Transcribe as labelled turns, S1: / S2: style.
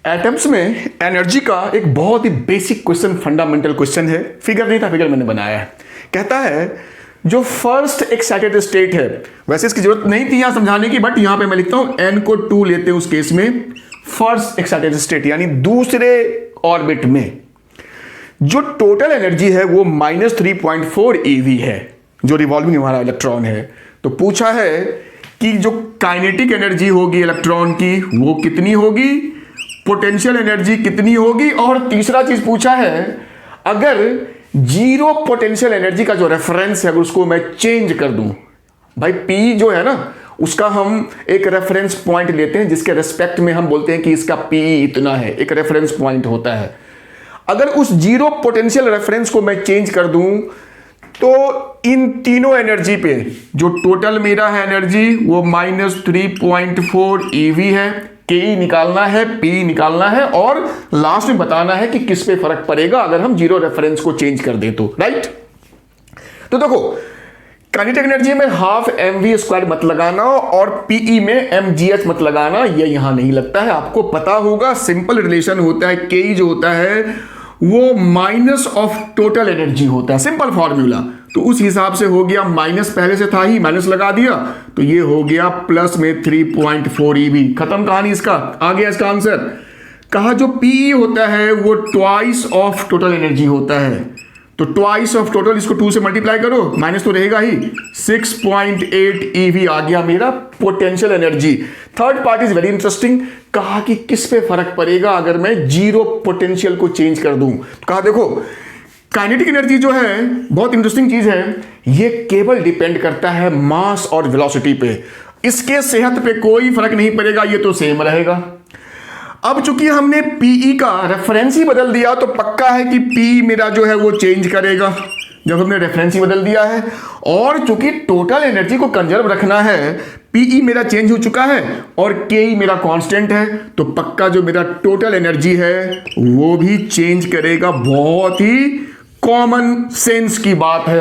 S1: Atoms में energy का एक बहुत ही बेसिक क्वेश्चन, फंडामेंटल क्वेश्चन है। फिगर नहीं था, फिगर मैंने बनाया है। कहता है जो फर्स्ट एक्साइटेड स्टेट है, वैसे इसकी जरूरत नहीं थी यहां समझाने की, बट यहां पे मैं लिखता हूं n को 2 लेते हैं उस केस में, फर्स्ट एक्साइटेड स्टेट यानी दूसरे ऑर्बिट में जो टोटल एनर्जी है वो -3.4 eV है, जो रिवॉल्विंग हमारा इलेक्ट्रॉन है। तो पूछा है कि जो काइनेटिक एनर्जी होगी इलेक्ट्रॉन की वो कितनी होगी, पोटेंशियल एनर्जी कितनी होगी, और तीसरा चीज पूछा है अगर जीरो पोटेंशियल एनर्जी का जो रेफरेंस है अगर उसको मैं चेंज कर दूं, भाई पी जो है ना उसका हम एक रेफरेंस पॉइंट लेते हैं जिसके रेस्पेक्ट में हम बोलते हैं कि इसका पी इतना है, एक रेफरेंस पॉइंट होता है। अगर उस जीरो पोटेंशियल रेफरेंस को मैं चेंज कर दूं तो इन तीनों एनर्जी पे जो टोटल मेरा है एनर्जी वो -3.4 eV है। के निकालना है, पी निकालना है, और लास्ट में बताना है कि किस पे फर्क पड़ेगा अगर हम जीरो रेफरेंस को चेंज कर दे तो, राइट। तो देखो काइनेटिक एनर्जी में ½ mv² मत लगाना और पीई में mgh मत लगाना, ये यहां नहीं लगता है, आपको पता होगा। सिंपल रिलेशन होता है, के जो होता है वो माइनस ऑफ टोटल एनर्जी होता है, सिंपल फॉर्मूला। तो उस हिसाब से हो गया, माइनस पहले से था ही, माइनस लगा दिया तो ये हो गया प्लस में 3.4 eV। खत्म कहानी इसका, आ गया इसका आंसर। कहा जो पी होता है वो ट्वाइस ऑफ टोटल एनर्जी होता है, तो ट्वाइस ऑफ टोटल, इसको 2 से मल्टीप्लाई करो, माइनस तो रहेगा ही, 6.8 eV आ गया मेरा potential energy. Third part is very interesting. कहा कि किस पे फर्क पड़ेगा अगर मैं जीरो पोटेंशियल को चेंज कर दूं। तो कहा देखो काइनेटिक एनर्जी जो है बहुत इंटरेस्टिंग चीज है, ये केवल डिपेंड करता है मास और वेलोसिटी पे, इसके सेहत पे कोई फर्क नहीं पड़ेगा, ये तो सेम रहेगा। अब चूंकि हमने पीई का रेफरेंस ही बदल दिया तो पक्का है कि पी मेरा जो है वो चेंज करेगा जब हमने रेफरेंस ही बदल दिया है, और चूंकि टोटल एनर्जी को कंजर्व रखना है, पीई मेरा चेंज हो चुका है और के मेरा कांस्टेंट है, तो पक्का जो मेरा टोटल एनर्जी है वो भी चेंज करेगा। बहुत ही कॉमन सेंस की बात है।